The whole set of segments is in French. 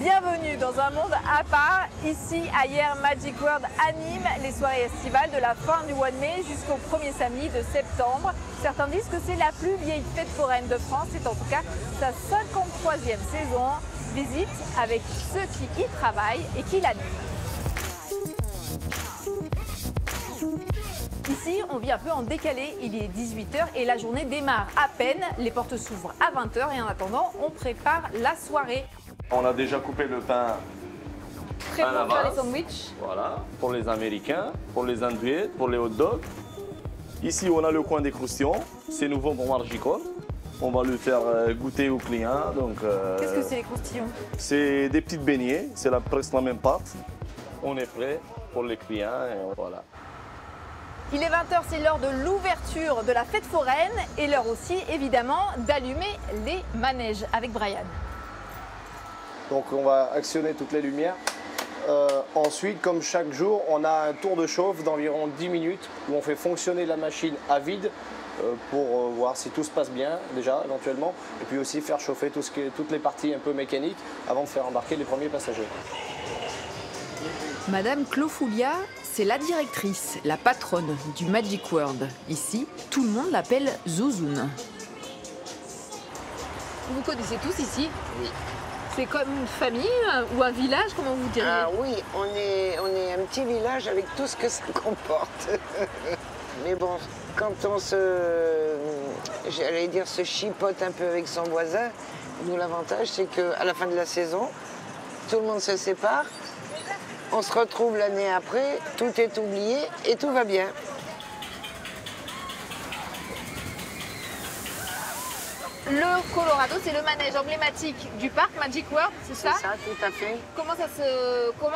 Bienvenue dans un monde à part. Ici, à Hyères, Magic World anime les soirées estivales de la fin du mois de mai jusqu'au premier samedi de septembre. Certains disent que c'est la plus vieille fête foraine de France. C'est en tout cas sa 53e saison. Visite avec ceux qui y travaillent et qui l'animent. Ici, on vit un peu en décalé, il est 18 h et la journée démarre à peine. Les portes s'ouvrent à 20 h et en attendant, on prépare la soirée. On a déjà coupé le pain Prêt à pour faire l'avance. les sandwichs. Voilà, pour les Américains, pour les andouillettes, pour les hot dogs. Ici, on a le coin des croustillants, c'est nouveau pour Magic World. On va le faire goûter aux clients. Qu'est-ce que c'est les croustillons? C'est des petites beignets, c'est presque la même pâte. On est prêt pour les clients et voilà. Il est 20 h, c'est l'heure de l'ouverture de la fête foraine et l'heure aussi, évidemment, d'allumer les manèges avec Brian. Donc on va actionner toutes les lumières. Ensuite, comme chaque jour, on a un tour de chauffe d'environ 10 minutes où on fait fonctionner la machine à vide pour voir si tout se passe bien déjà éventuellement. Et puis aussi faire chauffer toutes les parties un peu mécaniques avant de faire embarquer les premiers passagers. Madame Clofoulia, c'est la directrice, la patronne du Magic World. Ici, tout le monde l'appelle Zouzoune. Vous connaissez tous ici? Oui. C'est comme une famille ou un village, comment vous diriez? Ah oui, on est un petit village avec tout ce que ça comporte. Mais bon, quand on j'allais dire, se chipote un peu avec son voisin, nous l'avantage c'est qu'à la fin de la saison, tout le monde se sépare, on se retrouve l'année après, tout est oublié et tout va bien. Le Colorado, c'est le manège emblématique du parc Magic World, c'est ça? C'est ça, tout à fait. Comment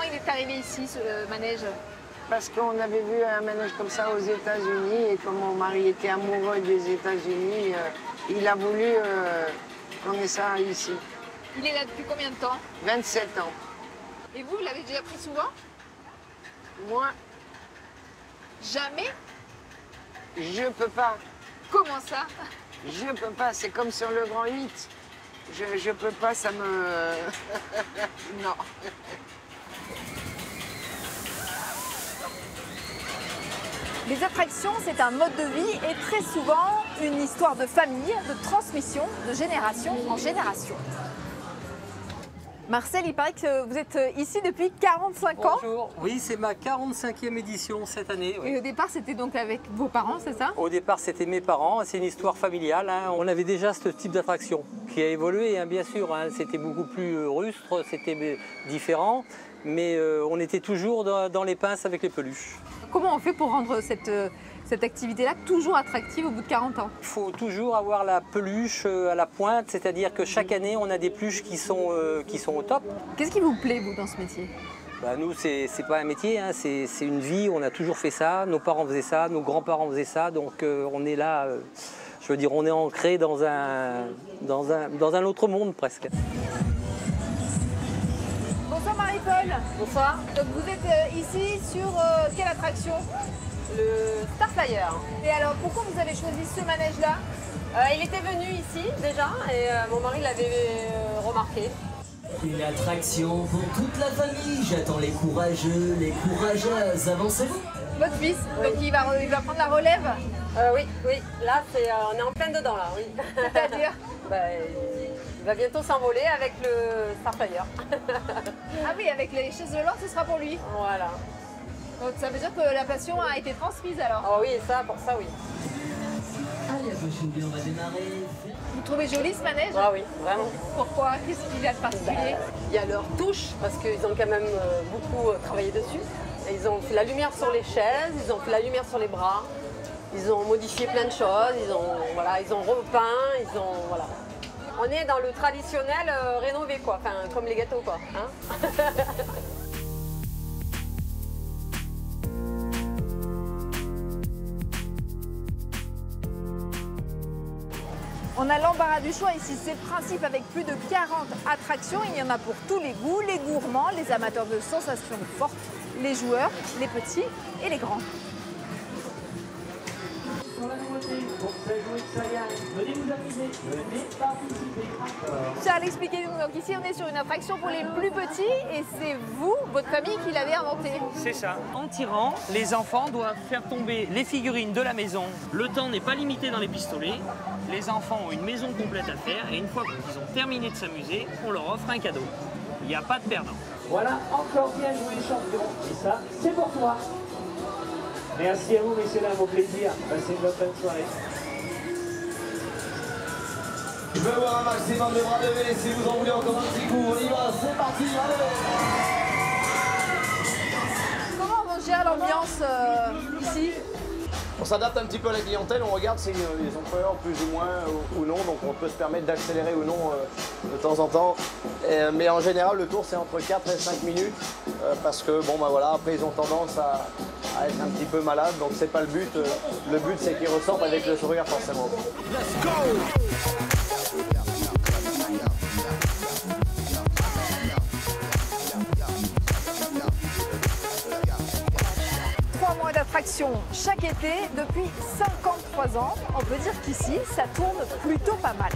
il est arrivé ici, ce manège? Parce qu'on avait vu un manège comme ça aux États-Unis et comme mon mari était amoureux des États-Unis, il a voulu qu'on ait ça ici. Il est là depuis combien de temps? 27 ans. Et vous l'avez déjà pris souvent? Moi, Jamais? je peux pas. Comment ça? Je peux pas, c'est comme sur le Grand 8. Je peux pas, ça me... non. Les attractions, c'est un mode de vie et très souvent une histoire de famille, de transmission de génération en génération. Marcel, il paraît que vous êtes ici depuis 45 ans. Bonjour, oui, c'est ma 45e édition cette année. Oui. Et au départ, c'était donc avec vos parents, c'est ça? Au départ, c'était mes parents, c'est une histoire familiale. Hein. On avait déjà ce type d'attraction qui a évolué, hein, bien sûr. Hein. C'était beaucoup plus rustre, c'était différent, mais on était toujours dans les pinces avec les peluches. Comment on fait pour rendre cette activité-là toujours attractive au bout de 40 ans? Il faut toujours avoir la peluche à la pointe, c'est-à-dire que chaque année, on a des peluches qui sont au top. Qu'est-ce qui vous plaît, vous, dans ce métier? Bah, nous, c'est pas un métier, hein, c'est une vie, on a toujours fait ça, nos parents faisaient ça, nos grands-parents faisaient ça, donc on est là, je veux dire, on est ancré dans un autre monde presque. Bonsoir Marie-Paul. Bonsoir. Donc vous êtes ici sur quelle attraction? Le Starflyer. Et alors, pourquoi vous avez choisi ce manège-là? Il était venu ici déjà et mon mari l'avait remarqué. Une attraction pour toute la famille. J'attends les courageux, les courageuses. Avancez-vous. Votre fils, Oui. donc il va prendre la relève? Oui. Là, on est en plein dedans là, oui. C'est-à-dire? Il va bientôt s'envoler avec le Starflyer. Ah oui, avec les chaises de l'or, ce sera pour lui. Voilà. Donc ça veut dire que la passion a été transmise alors. Ah oui, ça, pour ça, oui. Allez, on va démarrer. Vous trouvez joli ce manège? Ah oui, vraiment. Pourquoi? Qu'est-ce qu'il a de particulier? Il y a leur touche parce qu'ils ont quand même beaucoup travaillé dessus. Et ils ont fait la lumière sur les chaises, ils ont fait la lumière sur les bras. Ils ont modifié plein de choses, ils ont repeint, voilà. On est dans le traditionnel rénové quoi, enfin comme les gâteaux quoi. Hein. On a l'embarras du choix ici, c'est le principe avec plus de 40 attractions. Il y en a pour tous les goûts, les gourmands, les amateurs de sensations fortes, les joueurs, les petits et les grands. Pour la nouveauté, pour faire jouer Venez vous amuser, venez participer. Charles, expliquez-nous. Donc ici, on est sur une attraction pour les plus petits et c'est vous, votre famille, qui l'avez inventée. C'est ça. En tirant, les enfants doivent faire tomber les figurines de la maison. Le temps n'est pas limité dans les pistolets. Les enfants ont une maison complète à faire et une fois qu'ils ont terminé de s'amuser, on leur offre un cadeau. Il n'y a pas de perdant. Voilà, encore bien joué champion. Et ça, c'est pour toi. Merci à vous, messieurs, dames, au plaisir. Passez une bonne soirée. Je veux voir un maximum de bras levés. Si vous en voulez encore un petit coup, on y va. C'est parti, allez. Comment on gère l'ambiance ici? On s'adapte un petit peu à la clientèle, on regarde si les employeurs plus ou moins ou non, donc on peut se permettre d'accélérer ou non de temps en temps. Mais en général, le tour c'est entre 4 et 5 minutes parce que bon bah voilà, après ils ont tendance à être un petit peu malades, donc c'est pas le but. Le but c'est qu'ils ressortent avec le sourire forcément. Let's go. 3 mois d'attraction chaque été depuis 53 ans. On peut dire qu'ici, ça tourne plutôt pas mal.